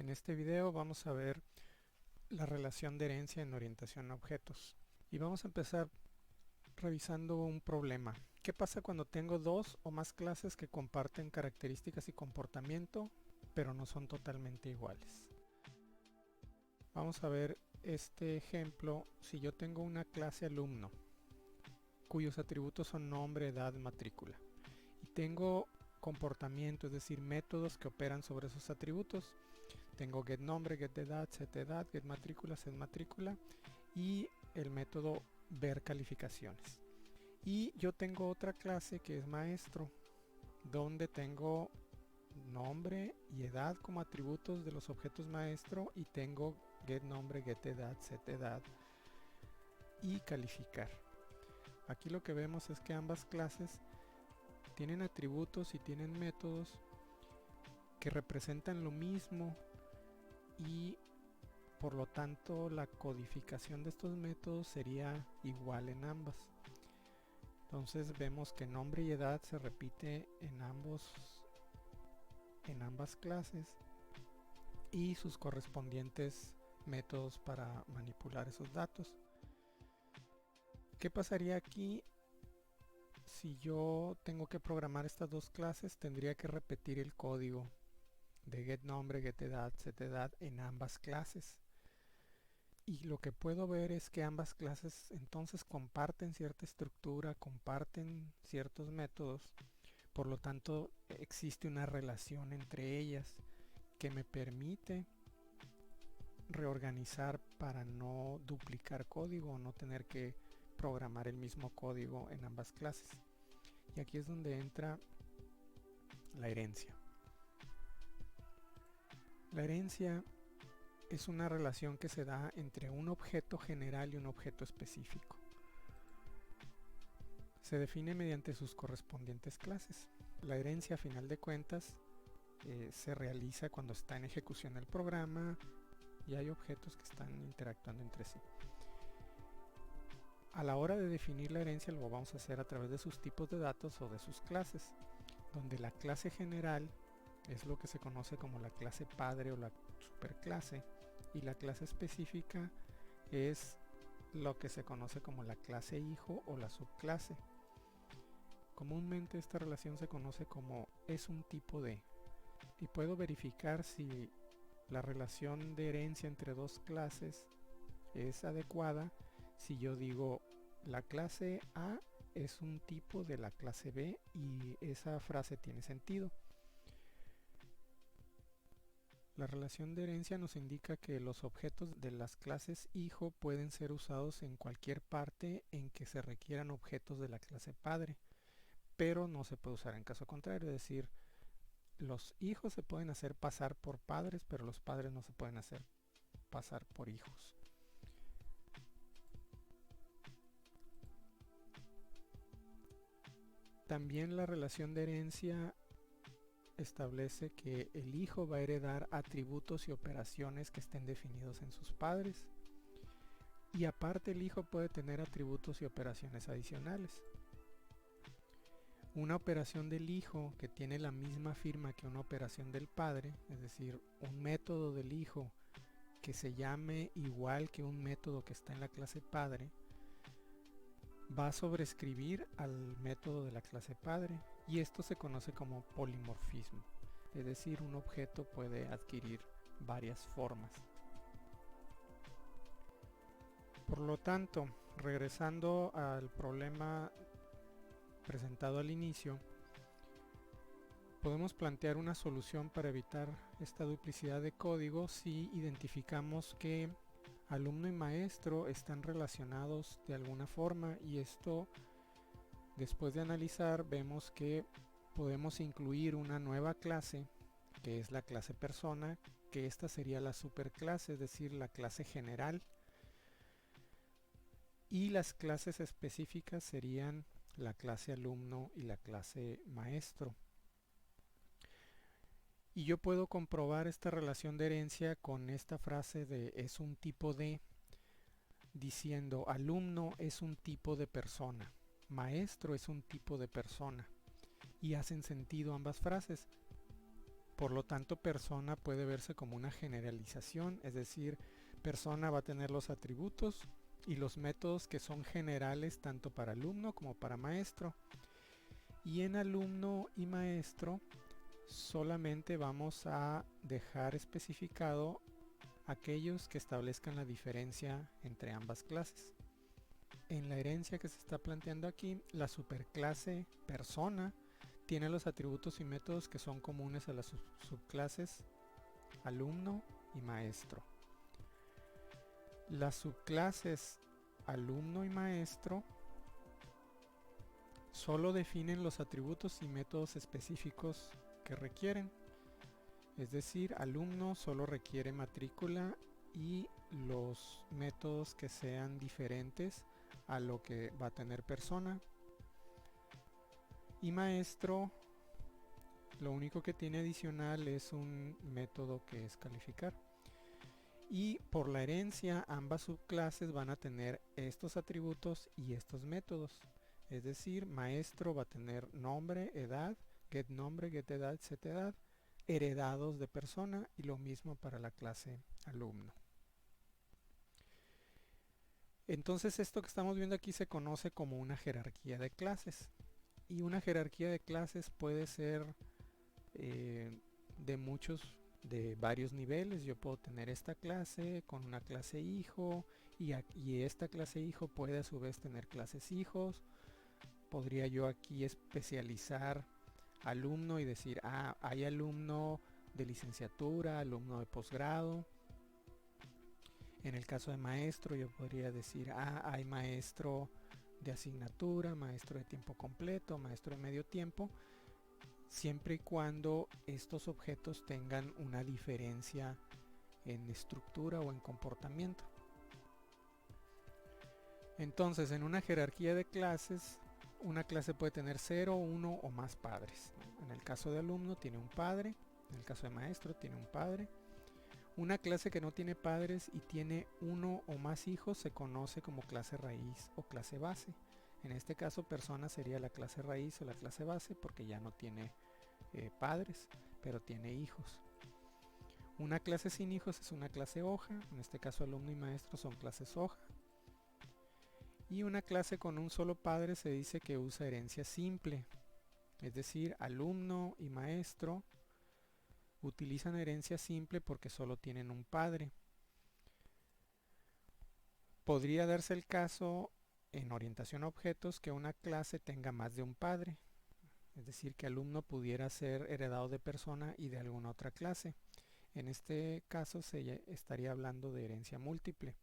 En este video vamos a ver la relación de herencia en orientación a objetos. Y vamos a empezar revisando un problema. ¿Qué pasa cuando tengo dos o más clases que comparten características y comportamiento, pero no son totalmente iguales? Vamos a ver este ejemplo. Si yo tengo una clase alumno, cuyos atributos son nombre, edad, matrícula, y tengo comportamiento, es decir, métodos que operan sobre esos atributos. Tengo getNombre, getEdad, setEdad, getMatrícula, setMatrícula y el método verCalificaciones. Y yo tengo otra clase que es maestro, donde tengo nombre y edad como atributos de los objetos maestro y tengo getNombre, getEdad, setEdad y calificar. Aquí lo que vemos es que ambas clases tienen atributos y tienen métodos que representan lo mismo y por lo tanto la codificación de estos métodos sería igual en ambas. Entonces vemos que nombre y edad se repite en ambas clases y sus correspondientes métodos para manipular esos datos. ¿Qué pasaría aquí? Si yo tengo que programar estas dos clases, tendría que repetir el código de getNombre, getEdad, setEdad en ambas clases. Y lo que puedo ver es que ambas clases entonces comparten cierta estructura, comparten ciertos métodos, por lo tanto existe una relación entre ellas que me permite reorganizar para no duplicar código o no tener que programar el mismo código en ambas clases. Y aquí es donde entra la herencia. La herencia es una relación que se da entre un objeto general y un objeto específico. Se define mediante sus correspondientes clases. La herencia, a final de cuentas, se realiza cuando está en ejecución el programa y hay objetos que están interactuando entre sí. A la hora de definir la herencia lo vamos a hacer a través de sus tipos de datos o de sus clases, donde la clase general es lo que se conoce como la clase padre o la superclase, y la clase específica es lo que se conoce como la clase hijo o la subclase. Comúnmente esta relación se conoce como es un tipo de, y puedo verificar si la relación de herencia entre dos clases es adecuada si yo digo la clase A es un tipo de la clase B y esa frase tiene sentido. La relación de herencia nos indica que los objetos de las clases hijo pueden ser usados en cualquier parte en que se requieran objetos de la clase padre, pero no se puede usar en caso contrario, es decir, los hijos se pueden hacer pasar por padres, pero los padres no se pueden hacer pasar por hijos. También la relación de herencia establece que el hijo va a heredar atributos y operaciones que estén definidos en sus padres, y aparte el hijo puede tener atributos y operaciones adicionales. Una operación del hijo que tiene la misma firma que una operación del padre, es decir, un método del hijo que se llame igual que un método que está en la clase padre, va a sobreescribir al método de la clase padre, y esto se conoce como polimorfismo, es decir, un objeto puede adquirir varias formas. Por lo tanto, regresando al problema presentado al inicio, podemos plantear una solución para evitar esta duplicidad de código si identificamos que alumno y maestro están relacionados de alguna forma, y esto, después de analizar, vemos que podemos incluir una nueva clase que es la clase persona, que esta sería la superclase, es decir, la clase general, y las clases específicas serían la clase alumno y la clase maestro. Y yo puedo comprobar esta relación de herencia con esta frase de es un tipo de, diciendo alumno es un tipo de persona, maestro es un tipo de persona, y hacen sentido ambas frases. Por lo tanto, persona puede verse como una generalización, es decir, persona va a tener los atributos y los métodos que son generales tanto para alumno como para maestro. Y en alumno y maestro solamente vamos a dejar especificado aquellos que establezcan la diferencia entre ambas clases. En la herencia que se está planteando aquí, la superclase persona tiene los atributos y métodos que son comunes a las subclases alumno y maestro. Las subclases alumno y maestro solo definen los atributos y métodos específicos que requieren. Es decir, alumno solo requiere matrícula y los métodos que sean diferentes a lo que va a tener persona. Y maestro, lo único que tiene adicional es un método que es calificar. Y por la herencia, ambas subclases van a tener estos atributos y estos métodos. Es decir, maestro va a tener nombre, edad, getNombre, getEdad, setEdad, heredados de persona, y lo mismo para la clase alumno. Entonces esto que estamos viendo aquí se conoce como una jerarquía de clases. Y una jerarquía de clases puede ser de varios niveles. Yo puedo tener esta clase con una clase hijo y esta clase hijo puede a su vez tener clases hijos. Podría yo aquí especializar alumno y decir, hay alumno de licenciatura, alumno de posgrado. En el caso de maestro yo podría decir, hay maestro de asignatura, maestro de tiempo completo, maestro de medio tiempo, siempre y cuando estos objetos tengan una diferencia en estructura o en comportamiento. Entonces, en una jerarquía de clases, una clase puede tener 0, 1 o más padres. En el caso de alumno tiene un padre, en el caso de maestro tiene un padre. Una clase que no tiene padres y tiene uno o más hijos se conoce como clase raíz o clase base. En este caso, persona sería la clase raíz o la clase base porque ya no tiene padres, pero tiene hijos. Una clase sin hijos es una clase hoja, en este caso alumno y maestro son clases hoja. Y una clase con un solo padre se dice que usa herencia simple, es decir, alumno y maestro utilizan herencia simple porque solo tienen un padre. Podría darse el caso en orientación a objetos que una clase tenga más de un padre, es decir, que alumno pudiera ser heredado de persona y de alguna otra clase. En este caso se estaría hablando de herencia múltiple.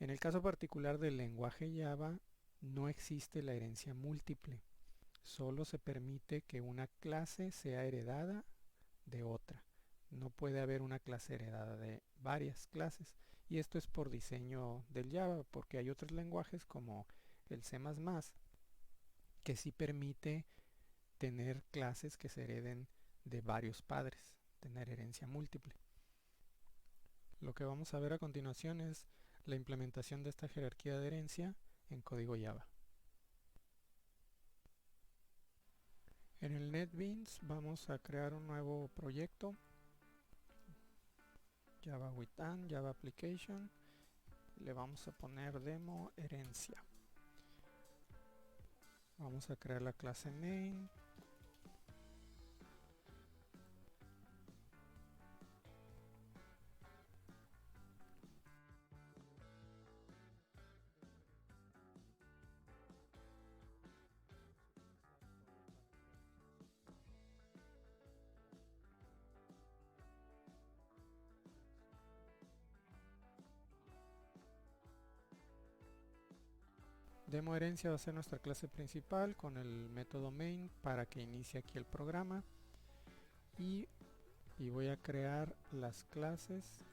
En el caso particular del lenguaje Java no existe la herencia múltiple. Solo se permite que una clase sea heredada de otra. No puede haber una clase heredada de varias clases. Y esto es por diseño del Java, porque hay otros lenguajes como el C++ que sí permite tener clases que se hereden de varios padres, tener herencia múltiple. Lo que vamos a ver a continuación es la implementación de esta jerarquía de herencia en código Java. En el NetBeans vamos a crear un nuevo proyecto, Java with AND, Java Application. Le vamos a poner demo herencia. Vamos a crear la clase main. Demo herencia va a ser nuestra clase principal con el método main para que inicie aquí el programa. Y voy a crear las clases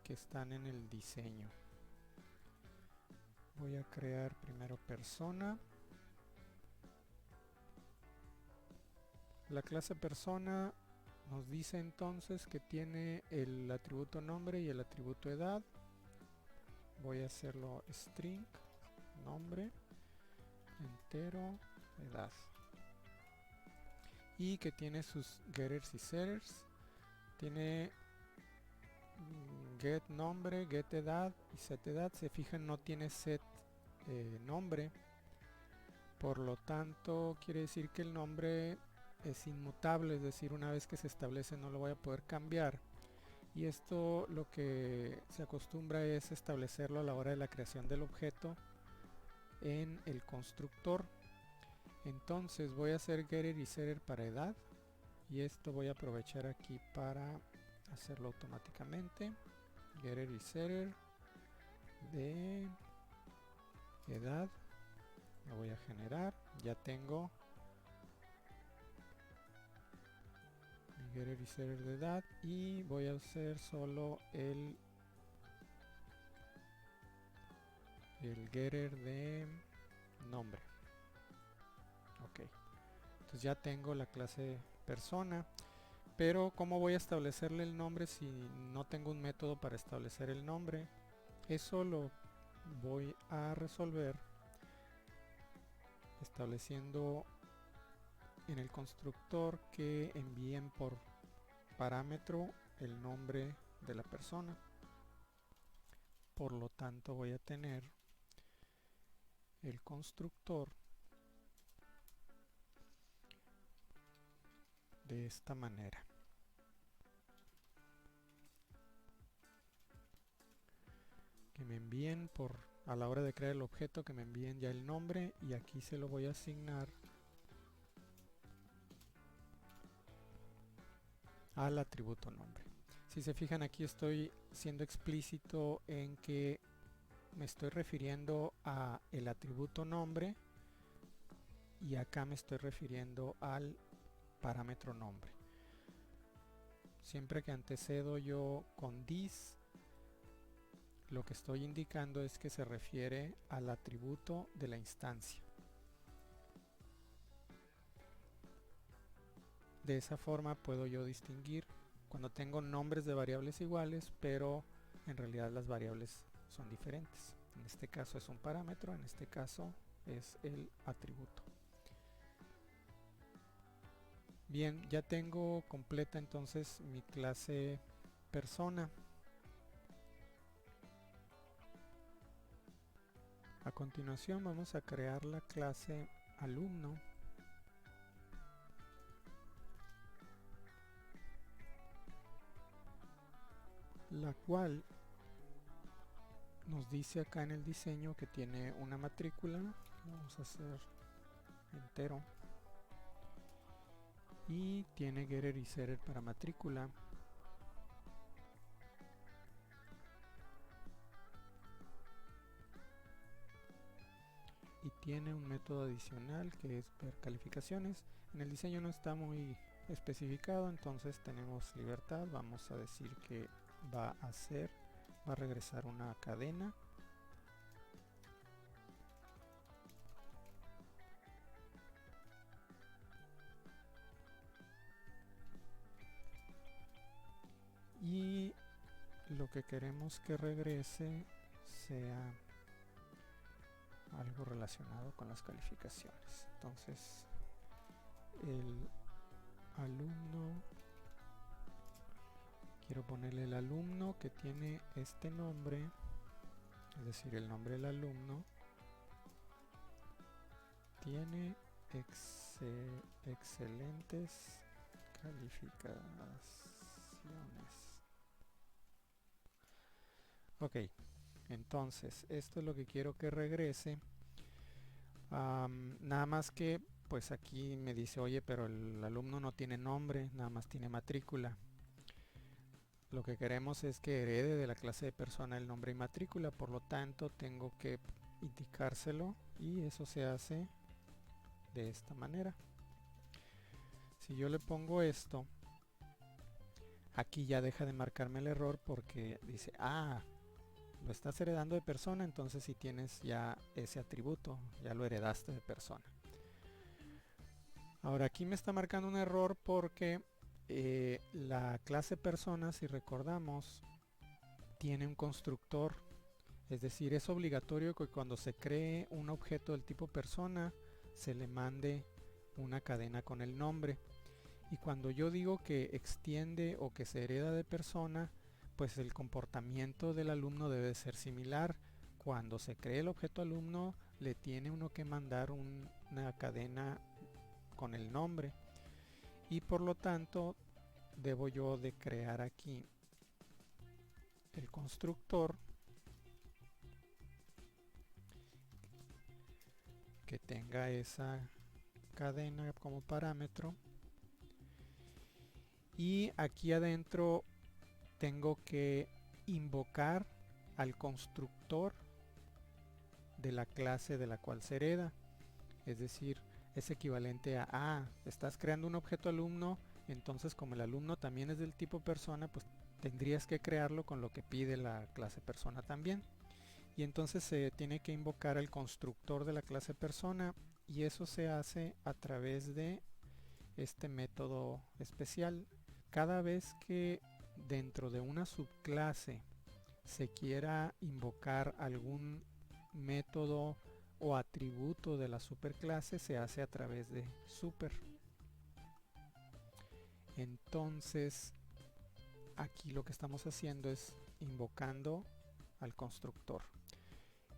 que están en el diseño. Voy a crear primero persona. La clase persona nos dice entonces que tiene el atributo nombre y el atributo edad. Voy a hacerlo string, nombre, entero, edad. y que tiene sus getters y setters. Tiene get nombre, get edad y set edad. Se fijan, no tiene set nombre, por lo tanto quiere decir que el nombre es inmutable, es decir, una vez que se establece no lo voy a poder cambiar. Y esto lo que se acostumbra es establecerlo a la hora de la creación del objeto en el constructor. Entonces voy a hacer getter y setter para edad, y esto voy a aprovechar aquí para hacerlo automáticamente. Getter y setter de edad lo voy a generar. Ya tengo mi getter y setter de edad, y voy a hacer solo el getter de nombre. Ok, entonces ya tengo la clase persona, pero ¿cómo voy a establecerle el nombre si no tengo un método para establecer el nombre? Eso lo voy a resolver estableciendo en el constructor que envíen por parámetro el nombre de la persona. Por lo tanto voy a tener el constructor de esta manera. Que me envíen a la hora de crear el objeto, que me envíen ya el nombre, y aquí se lo voy a asignar al atributo nombre. Si se fijan, aquí estoy siendo explícito en que me estoy refiriendo a el atributo nombre, y acá me estoy refiriendo al parámetro nombre. Siempre que antecedo yo con this, lo que estoy indicando es que se refiere al atributo de la instancia. De esa forma puedo yo distinguir cuando tengo nombres de variables iguales, pero en realidad las variables son diferentes. En este caso es un parámetro, en este caso es el atributo. Bien, ya tengo completa entonces mi clase persona. A continuación vamos a crear la clase alumno, la cual nos dice acá en el diseño que tiene una matrícula. Vamos a hacer entero, y tiene getter y setter para matrícula. Y tiene un método adicional que es ver calificaciones. En el diseño no está muy especificado, entonces tenemos libertad. Vamos a decir que va a regresar una cadena. Y lo que queremos que regrese sea algo relacionado con las calificaciones. Entonces el alumno, quiero ponerle el alumno que tiene este nombre, es decir, el nombre del alumno, tiene excelentes calificaciones. Ok, entonces esto es lo que quiero que regrese. Nada más que pues aquí me dice, oye, pero el alumno no tiene nombre, nada más tiene matrícula. Lo que queremos es que herede de la clase de persona el nombre y matrícula, por lo tanto tengo que indicárselo, y eso se hace de esta manera. Si yo le pongo esto, aquí ya deja de marcarme el error porque dice, lo estás heredando de persona, entonces si tienes ya ese atributo, ya lo heredaste de persona. Ahora aquí me está marcando un error porque la clase persona, si recordamos, tiene un constructor. Es decir, es obligatorio que cuando se cree un objeto del tipo persona se le mande una cadena con el nombre. Y cuando yo digo que extiende o que se hereda de persona, pues el comportamiento del alumno debe ser similar. Cuando se cree el objeto alumno, le tiene uno que mandar una cadena con el nombre, y por lo tanto debo yo de crear aquí el constructor que tenga esa cadena como parámetro, y aquí adentro tengo que invocar al constructor de la clase de la cual se hereda. Es decir, es equivalente a estás creando un objeto alumno, entonces como el alumno también es del tipo persona, pues tendrías que crearlo con lo que pide la clase persona también. Y entonces se tiene que invocar el constructor de la clase persona, y eso se hace a través de este método especial. Cada vez que dentro de una subclase se quiera invocar algún método o atributo de la superclase, se hace a través de super. Entonces aquí lo que estamos haciendo es invocando al constructor,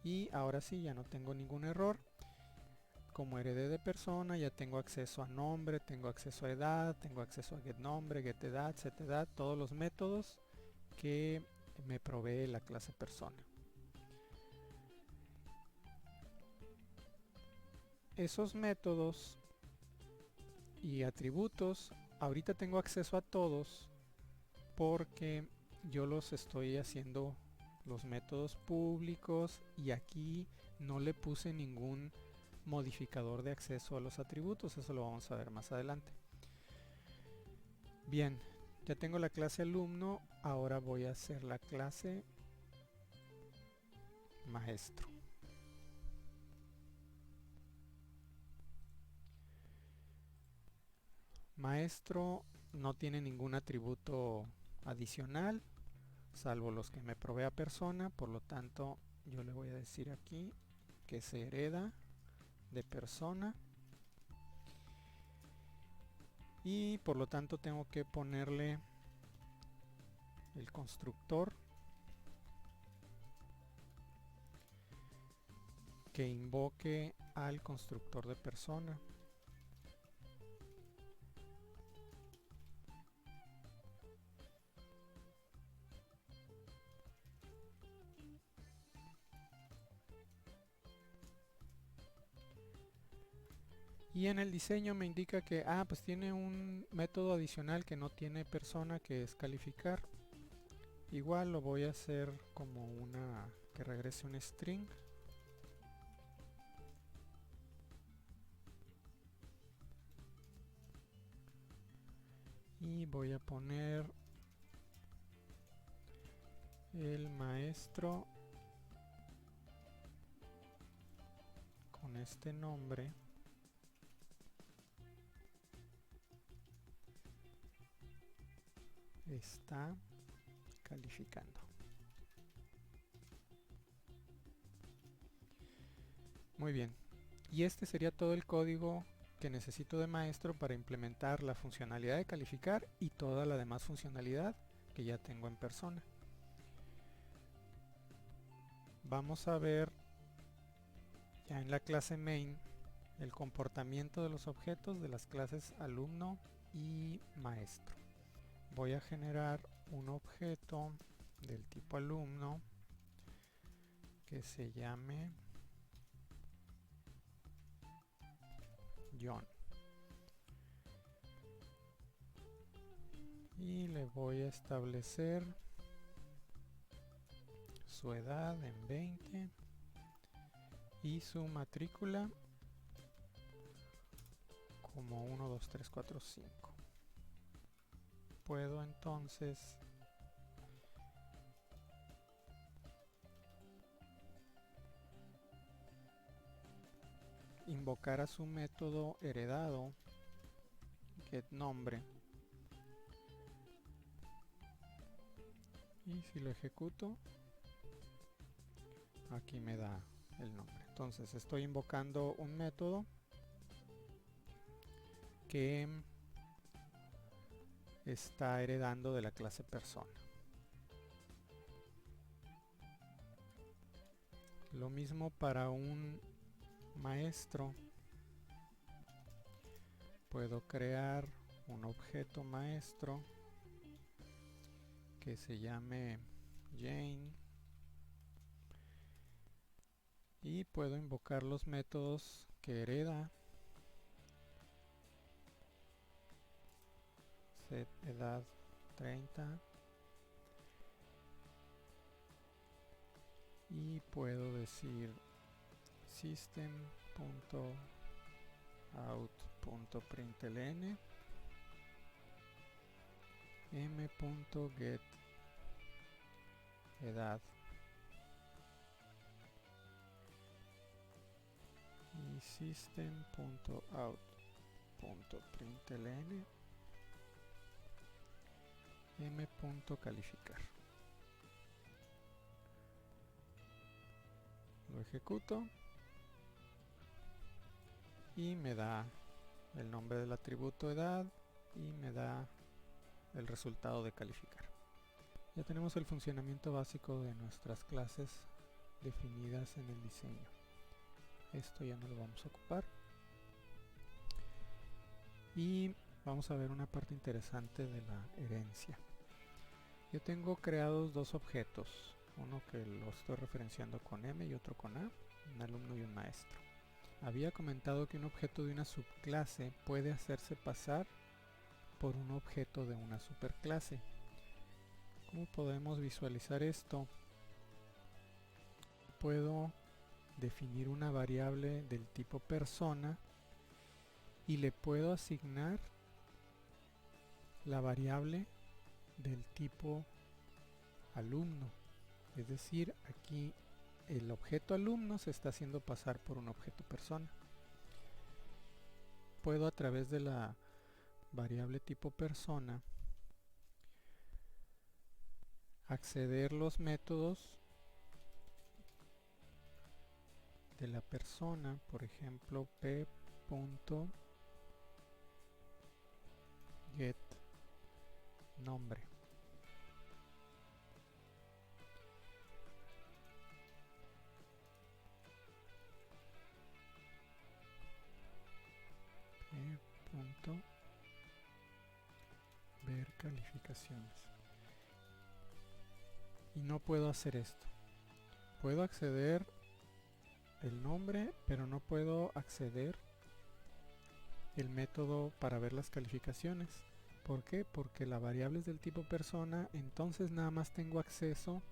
y ahora sí ya no tengo ningún error. Como heredé de persona, ya tengo acceso a nombre, tengo acceso a edad, tengo acceso a getNombre, getEdad, setEdad, todos los métodos que me provee la clase persona. Esos métodos y atributos, ahorita tengo acceso a todos porque yo los estoy haciendo los métodos públicos, y aquí no le puse ningún modificador de acceso a los atributos. Eso lo vamos a ver más adelante. Bien, ya tengo la clase alumno. Ahora voy a hacer la clase maestro. Maestro no tiene ningún atributo adicional salvo los que me provea persona, por lo tanto yo le voy a decir aquí que se hereda de persona, y por lo tanto tengo que ponerle el constructor que invoque al constructor de persona. Y en el diseño me indica que pues tiene un método adicional que no tiene persona, que es calificar. Igual lo voy a hacer como una que regrese un string. Y voy a poner el maestro con este nombre está calificando. Muy bien, y este sería todo el código que necesito de maestro para implementar la funcionalidad de calificar y toda la demás funcionalidad que ya tengo en persona. Vamos a ver ya en la clase main el comportamiento de los objetos de las clases alumno y maestro. Voy a generar un objeto del tipo alumno que se llame John, y le voy a establecer su edad en 20 y su matrícula como 1, 2, 3, 4, 5. Puedo entonces invocar a su método heredado getNombre, y si lo ejecuto aquí me da el nombre. Entonces estoy invocando un método que está heredando de la clase persona. Lo mismo para un maestro. Puedo crear un objeto maestro que se llame Jane y puedo invocar los métodos que hereda, set edad 30, y puedo decir system.out.println m.get edad y system.out.println m.calificar. Lo ejecuto y me da el nombre del atributo edad y me da el resultado de calificar. Ya tenemos el funcionamiento básico de nuestras clases definidas en el diseño. Esto ya no lo vamos a ocupar. Y vamos a ver una parte interesante de la herencia. Yo tengo creados dos objetos, uno que lo estoy referenciando con M y otro con A, un alumno y un maestro. Había comentado que un objeto de una subclase puede hacerse pasar por un objeto de una superclase. ¿Cómo podemos visualizar esto? Puedo definir una variable del tipo persona y le puedo asignar la variable del tipo alumno. Es decir, aquí el objeto alumno se está haciendo pasar por un objeto persona. Puedo, a través de la variable tipo persona, acceder los métodos de la persona, por ejemplo p.getNombre. Ver calificaciones. Y no puedo hacer esto. Puedo acceder el nombre, pero no puedo acceder el método para ver las calificaciones. ¿Por qué? Porque la variable es del tipo persona, entonces nada más tengo acceso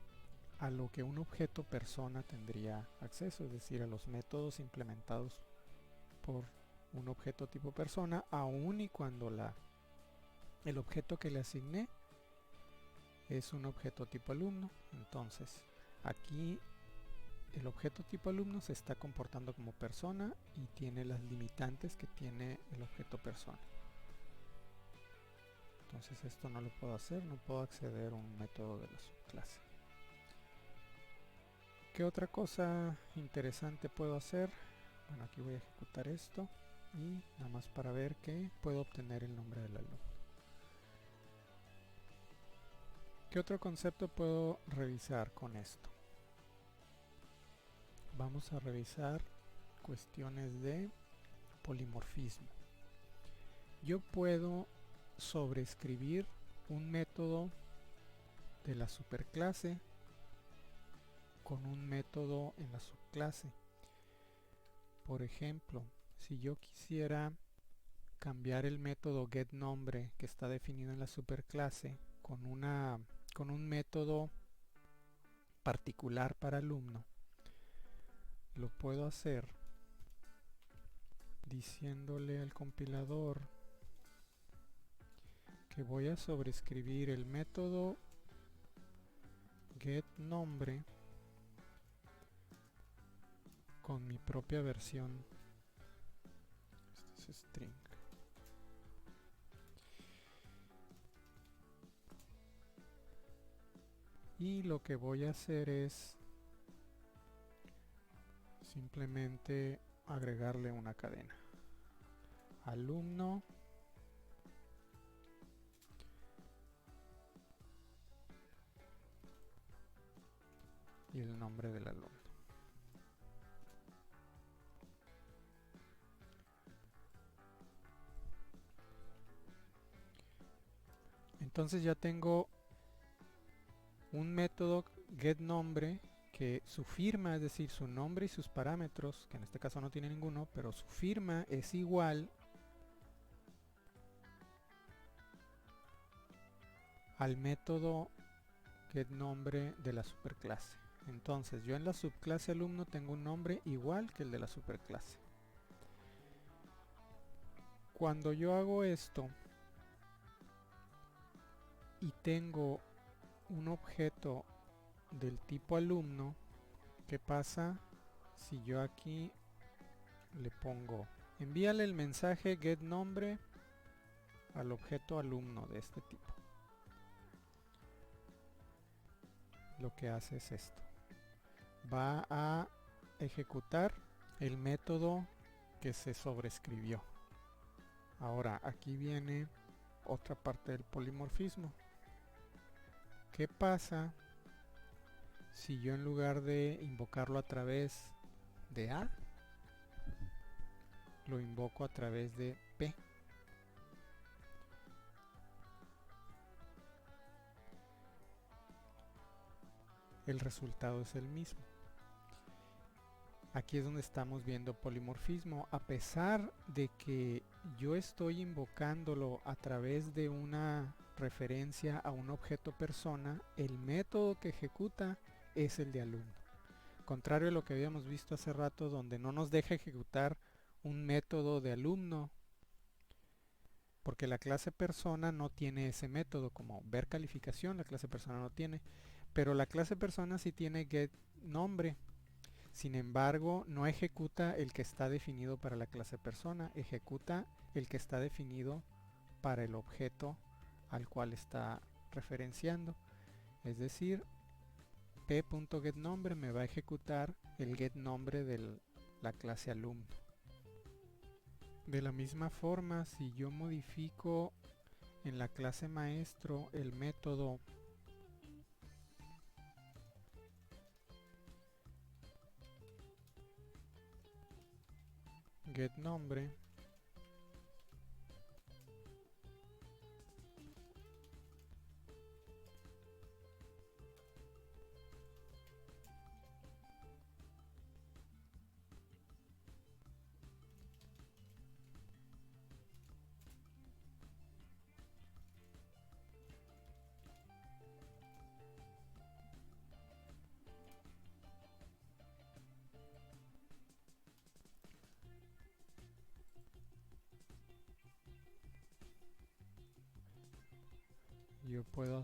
a lo que un objeto persona tendría acceso, es decir, a los métodos implementados por un objeto tipo persona, aun y cuando el objeto que le asigné es un objeto tipo alumno. Entonces aquí el objeto tipo alumno se está comportando como persona y tiene las limitantes que tiene el objeto persona. Entonces esto no lo puedo hacer, no puedo acceder a un método de la subclase. ¿Qué otra cosa interesante puedo hacer? Bueno, aquí voy a ejecutar esto y nada más para ver que puedo obtener el nombre del alumno. ¿Qué otro concepto puedo revisar con esto? Vamos a revisar cuestiones de polimorfismo. Yo puedo sobreescribir un método de la superclase con un método en la subclase. Por ejemplo, si yo quisiera cambiar el método getNombre que está definido en la superclase con un método particular para alumno, lo puedo hacer diciéndole al compilador que voy a sobreescribir el método getNombre con mi propia versión. Este es string. Y lo que voy a hacer es simplemente agregarle una cadena. Alumno nombre del alumno. Entonces ya tengo un método getNombre que su firma, es decir, su nombre y sus parámetros, que en este caso no tiene ninguno, pero su firma es igual al método getNombre de la superclase. Entonces yo en la subclase alumno tengo un nombre igual que el de la superclase. Cuando yo hago esto y tengo un objeto del tipo alumno, ¿qué pasa si yo aquí le pongo envíale el mensaje getNombre al objeto alumno de este tipo? Lo que hace es esto: va a ejecutar el método que se sobrescribió. Ahora aquí viene otra parte del polimorfismo. ¿Qué pasa si yo en lugar de invocarlo a través de A, lo invoco a través de P? El resultado es el mismo. Aquí es donde estamos viendo polimorfismo. A pesar de que yo estoy invocándolo a través de una referencia a un objeto persona, el método que ejecuta es el de alumno. Contrario a lo que habíamos visto hace rato, donde no nos deja ejecutar un método de alumno, porque la clase persona no tiene ese método, como ver calificación, la clase persona no tiene, pero la clase persona sí tiene getNombre. Sin embargo, no ejecuta el que está definido para la clase persona, ejecuta el que está definido para el objeto al cual está referenciando. Es decir, p.getNombre me va a ejecutar el getNombre de la clase alumno. De la misma forma, si yo modifico en la clase maestro el método getNombre, yo puedo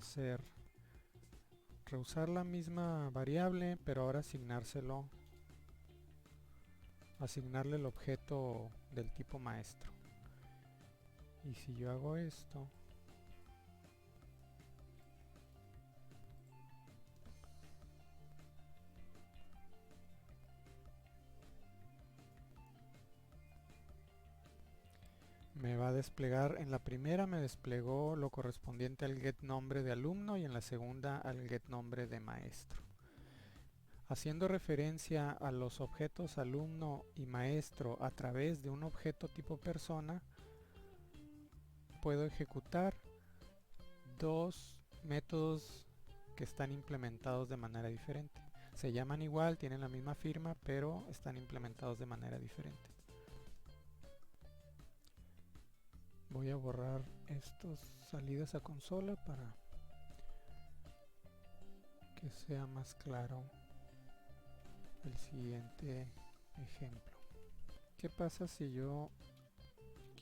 reusar la misma variable, pero ahora asignarle el objeto del tipo maestro. Y si yo hago esto, me va a desplegar, en la primera me desplegó lo correspondiente al getNombre de alumno y en la segunda al getNombre de maestro. Haciendo referencia a los objetos alumno y maestro a través de un objeto tipo persona, puedo ejecutar dos métodos que están implementados de manera diferente. Se llaman igual, tienen la misma firma, pero están implementados de manera diferente. Voy a borrar estos salidas a consola para que sea más claro el siguiente ejemplo. ¿Qué pasa si yo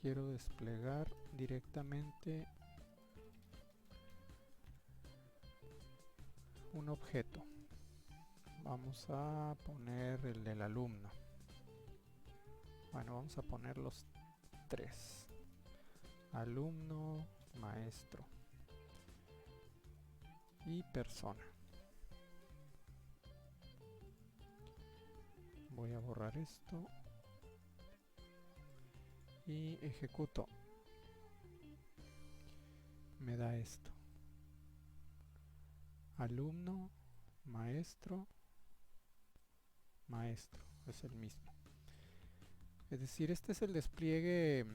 quiero desplegar directamente un objeto? Vamos a poner el del alumno. Bueno, vamos a poner los tres: alumno, maestro y persona. Voy a borrar esto y ejecuto. Me da esto: alumno, maestro maestro, es el mismo. Es decir, este es el despliegue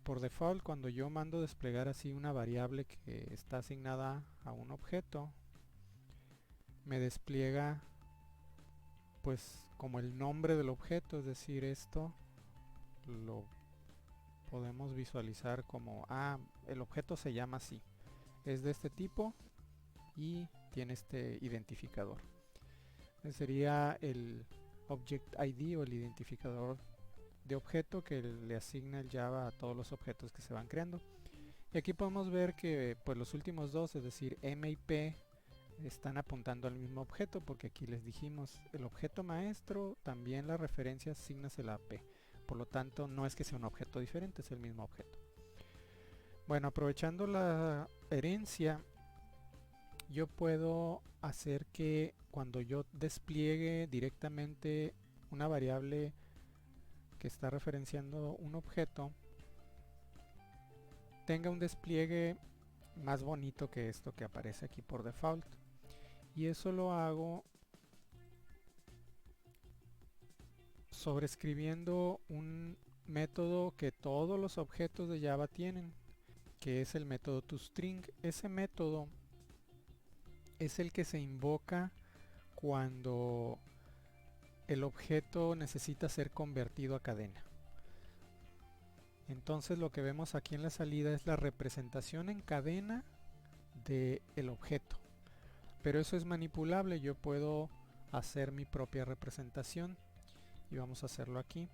por default cuando yo mando desplegar así una variable que está asignada a un objeto. Me despliega pues como el nombre del objeto, es decir, esto lo podemos visualizar como, el objeto se llama así, es de este tipo y tiene este identificador. Sería el Object ID o el identificador de objeto que le asigna el Java a todos los objetos que se van creando. Y aquí podemos ver que pues los últimos dos, es decir, M y P, están apuntando al mismo objeto, porque aquí les dijimos el objeto maestro, también la referencia asignasela a P. Por lo tanto, no es que sea un objeto diferente, es el mismo objeto. Bueno, aprovechando la herencia, yo puedo hacer que cuando yo despliegue directamente una variable que está referenciando un objeto, tenga un despliegue más bonito que esto que aparece aquí por default. Y eso lo hago sobreescribiendo un método que todos los objetos de Java tienen, que es el método toString. Ese método es el que se invoca cuando el objeto necesita ser convertido a cadena. Entonces lo que vemos aquí en la salida es la representación en cadena del objeto. Pero eso es manipulable, yo puedo hacer mi propia representación y vamos a hacerlo aquí.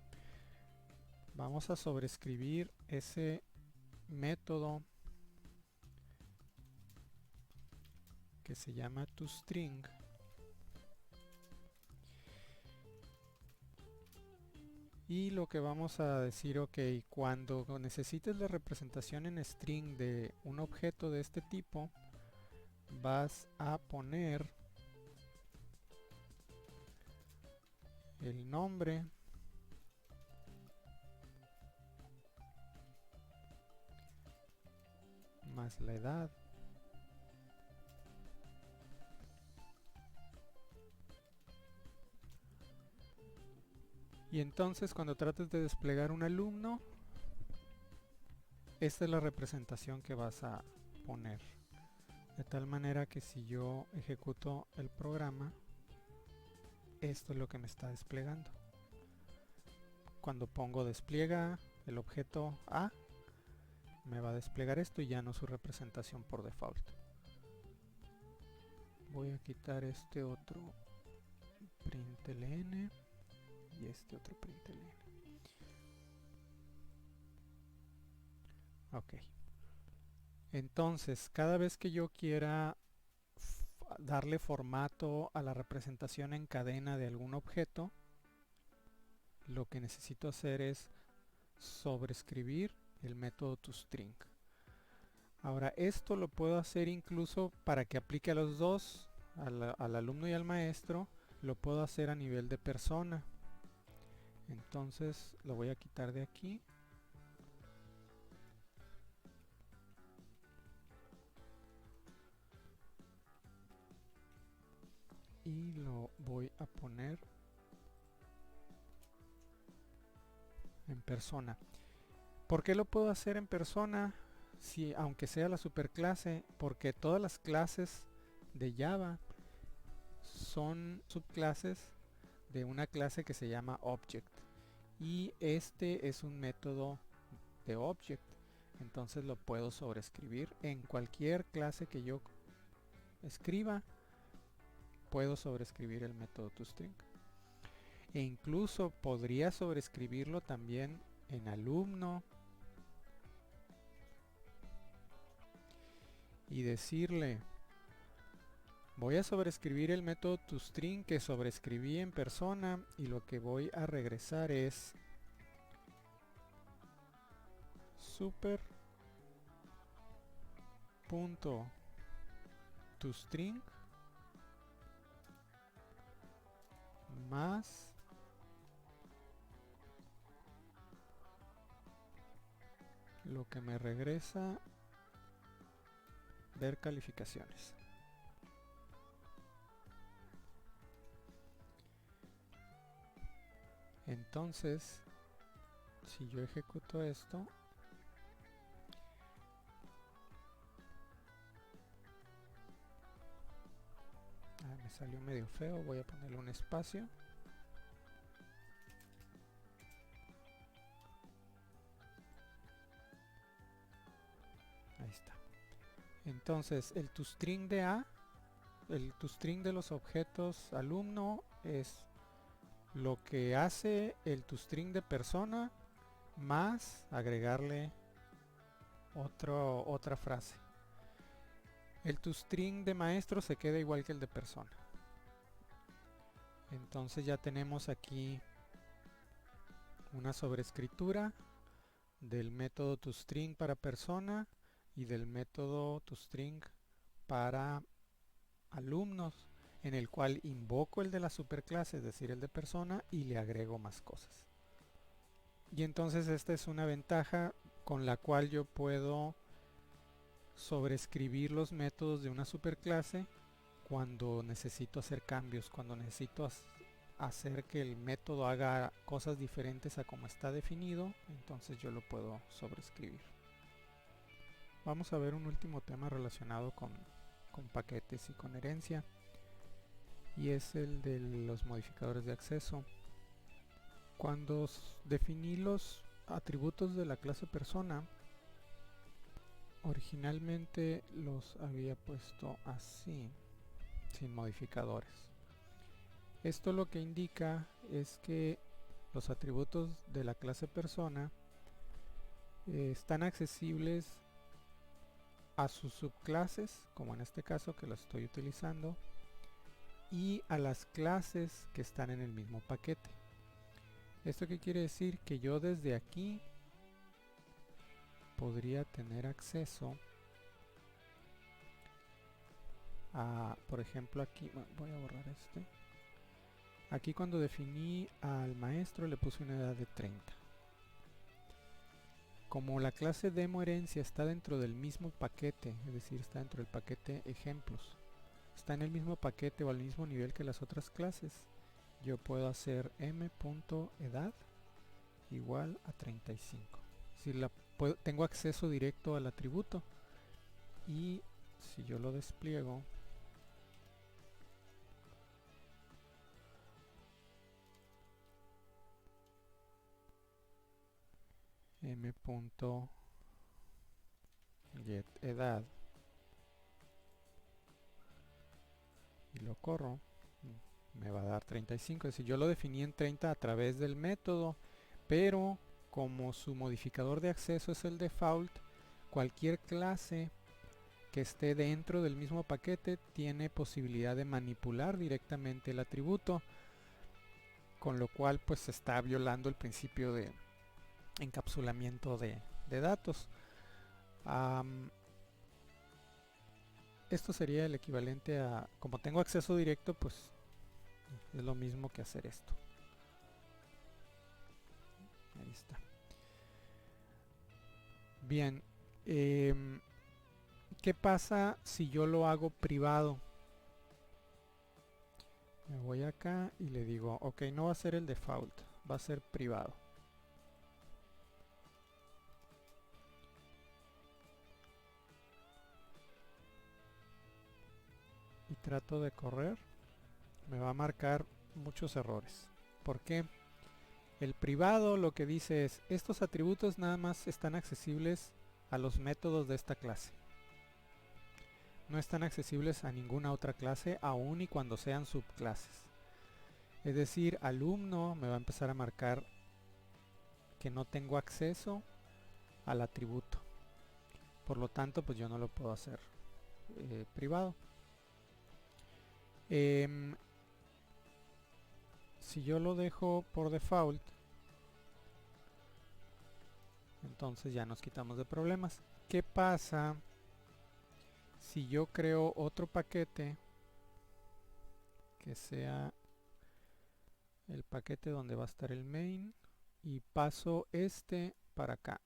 Vamos a sobreescribir ese método que se llama toString. Y lo que vamos a decir, ok, cuando necesites la representación en string de un objeto de este tipo, vas a poner el nombre más la edad y entonces cuando trates de desplegar un alumno, esta es la representación que vas a poner, de tal manera que si yo ejecuto el programa, esto es lo que me está desplegando. Cuando pongo despliega el objeto A, me va a desplegar esto y ya no su representación por default. Voy a quitar este otro println y este otro println. Ok. Entonces, cada vez que yo quiera darle formato a la representación en cadena de algún objeto, lo que necesito hacer es sobreescribir el método toString. Ahora, esto lo puedo hacer incluso para que aplique a los dos, al alumno y al maestro, lo puedo hacer a nivel de persona. Entonces lo voy a quitar de aquí. Y lo voy a poner en persona. ¿Por qué lo puedo hacer en persona? Si, aunque sea la superclase, porque todas las clases de Java son subclases de una clase que se llama Object. Y este es un método de Object. Entonces lo puedo sobreescribir en cualquier clase que yo escriba. Puedo sobreescribir el método toString. E incluso podría sobreescribirlo también en alumno y decirle, voy a sobreescribir el método toString que sobreescribí en persona y lo que voy a regresar es super.toString más lo que me regresa ver calificaciones. Entonces, si yo ejecuto esto, me salió medio feo, voy a ponerle un espacio. Ahí está. Entonces el toString de A, el toString de los objetos alumno es lo que hace el toString de persona más agregarle otra frase. El toString de maestro se queda igual que el de persona. Entonces ya tenemos aquí una sobrescritura del método toString para persona y del método toString para alumnos, en el cual invoco el de la superclase, es decir, el de persona, y le agrego más cosas. Y entonces esta es una ventaja con la cual yo puedo sobreescribir los métodos de una superclase cuando necesito hacer cambios, cuando necesito hacer que el método haga cosas diferentes a como está definido, entonces yo lo puedo sobreescribir. Vamos a ver un último tema relacionado con paquetes y con herencia, y es el de los modificadores de acceso. Cuando definí los atributos de la clase persona, originalmente los había puesto así, sin modificadores. Esto lo que indica es que los atributos de la clase persona están accesibles a sus subclases, como en este caso que lo estoy utilizando, y a las clases que están en el mismo paquete. ¿Esto qué quiere decir? Que yo desde aquí podría tener acceso a, por ejemplo, aquí, voy a borrar este. Aquí cuando definí al maestro le puse una edad de 30. Como la clase demo herencia está dentro del mismo paquete, es decir, está dentro del paquete ejemplos, está en el mismo paquete o al mismo nivel que las otras clases, yo puedo hacer m.edad igual a 35. Es decir, tengo acceso directo al atributo, y si yo lo despliego, m.getEdad, y lo corro, me va a dar 35. Es decir, yo lo definí en 30 a través del método, pero como su modificador de acceso es el default, cualquier clase que esté dentro del mismo paquete tiene posibilidad de manipular directamente el atributo, con lo cual pues se está violando el principio de encapsulamiento de datos. Esto sería el equivalente a, como tengo acceso directo, pues es lo mismo que hacer esto. Ahí está. Bien, ¿qué pasa si yo lo hago privado? Me voy acá y le digo, ok, no va a ser el default, va a ser privado. Y trato de correr, me va a marcar muchos errores. ¿Por qué? El privado lo que dice es, estos atributos nada más están accesibles a los métodos de esta clase. No están accesibles a ninguna otra clase, aun y cuando sean subclases. Es decir, alumno me va a empezar a marcar que no tengo acceso al atributo. Por lo tanto, pues yo no lo puedo hacer privado. Si yo lo dejo por default, entonces ya nos quitamos de problemas. ¿Qué pasa si yo creo otro paquete que sea el paquete donde va a estar el main y paso este para acá?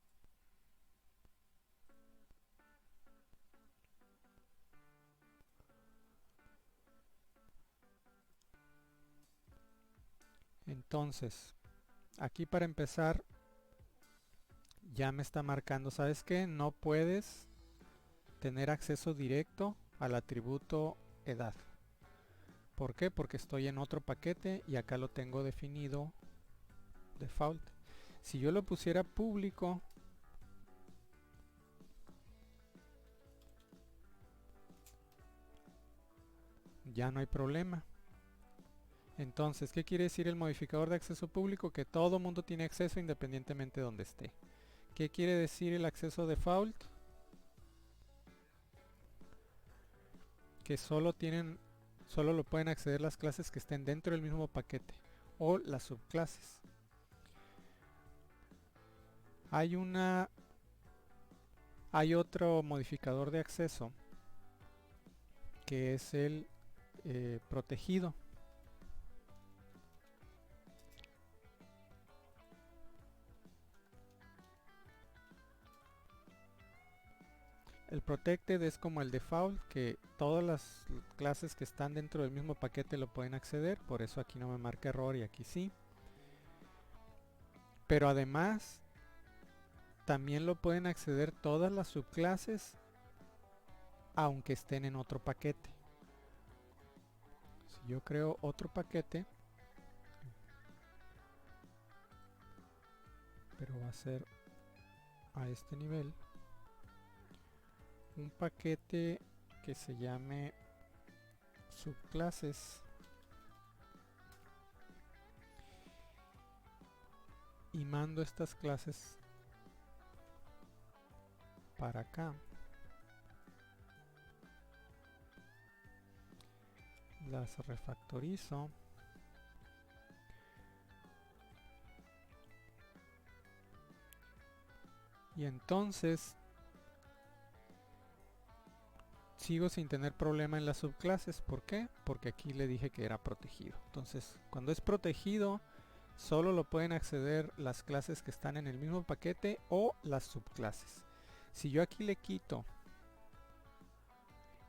Entonces, aquí para empezar ya me está marcando, ¿sabes qué? No puedes tener acceso directo al atributo edad. ¿Por qué? Porque estoy en otro paquete y acá lo tengo definido default. Si yo lo pusiera público, ya no hay problema. Entonces, ¿qué quiere decir el modificador de acceso público? Que todo mundo tiene acceso independientemente de donde esté. ¿Qué quiere decir el acceso default? Que solo lo pueden acceder las clases que estén dentro del mismo paquete o las subclases. Hay otro modificador de acceso que es el protegido. El protected es como el default, que todas las clases que están dentro del mismo paquete lo pueden acceder, por eso aquí no me marca error y aquí sí. Pero además también lo pueden acceder todas las subclases aunque estén en otro paquete. Si yo creo otro paquete, pero va a ser a este nivel, un paquete que se llame subclases, y mando estas clases para acá, las refactorizo y entonces sigo sin tener problema en las subclases. ¿Por qué? Porque aquí le dije que era protegido. Entonces, cuando es protegido, solo lo pueden acceder las clases que están en el mismo paquete o las subclases. Si yo aquí le quito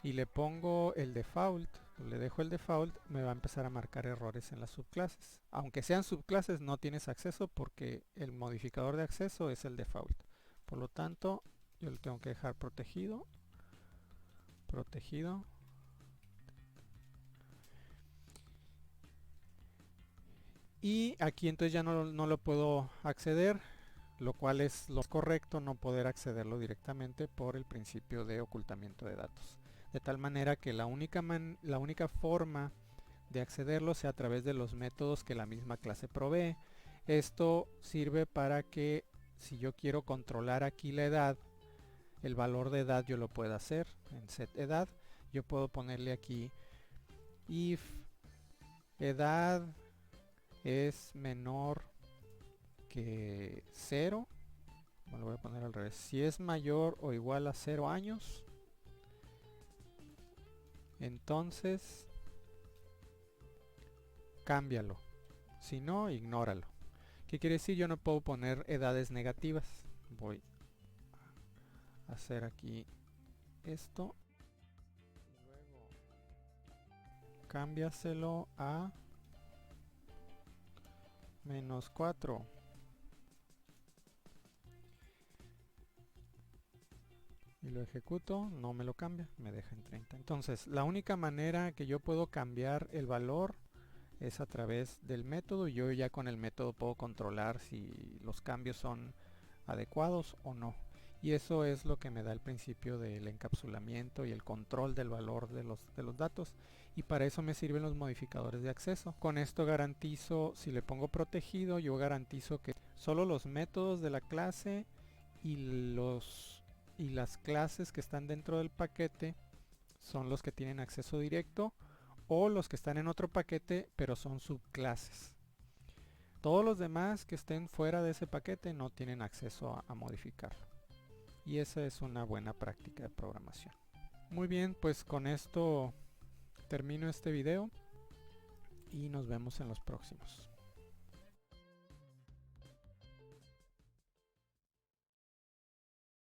y le pongo el default, le dejo el default, me va a empezar a marcar errores en las subclases. Aunque sean subclases, no tienes acceso porque el modificador de acceso es el default. Por lo tanto, yo lo tengo que dejar protegido. Y aquí entonces ya no lo puedo acceder, lo cual es lo correcto, no poder accederlo directamente por el principio de ocultamiento de datos. De tal manera que la única forma de accederlo sea a través de los métodos que la misma clase provee. Esto sirve para que si yo quiero controlar aquí la edad, el valor de edad yo lo puedo hacer en setEdad. Yo puedo ponerle aquí if edad es menor que 0, lo voy a poner al revés, si es mayor o igual a 0 años, entonces cámbialo, si no, ignóralo. ¿Qué quiere decir? Yo no puedo poner edades negativas. Voy a hacer aquí esto y luego cámbiaselo a -4. Y lo ejecuto, no me lo cambia, me deja en 30. Entonces, la única manera que yo puedo cambiar el valor es a través del método. Yo ya con el método puedo controlar si los cambios son adecuados o no. Y eso es lo que me da el principio del encapsulamiento y el control del valor de los datos. Y para eso me sirven los modificadores de acceso. Con esto garantizo, si le pongo protegido, yo garantizo que solo los métodos de la clase y las clases que están dentro del paquete son los que tienen acceso directo, o los que están en otro paquete pero son subclases. Todos los demás que estén fuera de ese paquete no tienen acceso a modificarlo. Y esa es una buena práctica de programación. Muy bien, pues con esto termino este video y nos vemos en los próximos.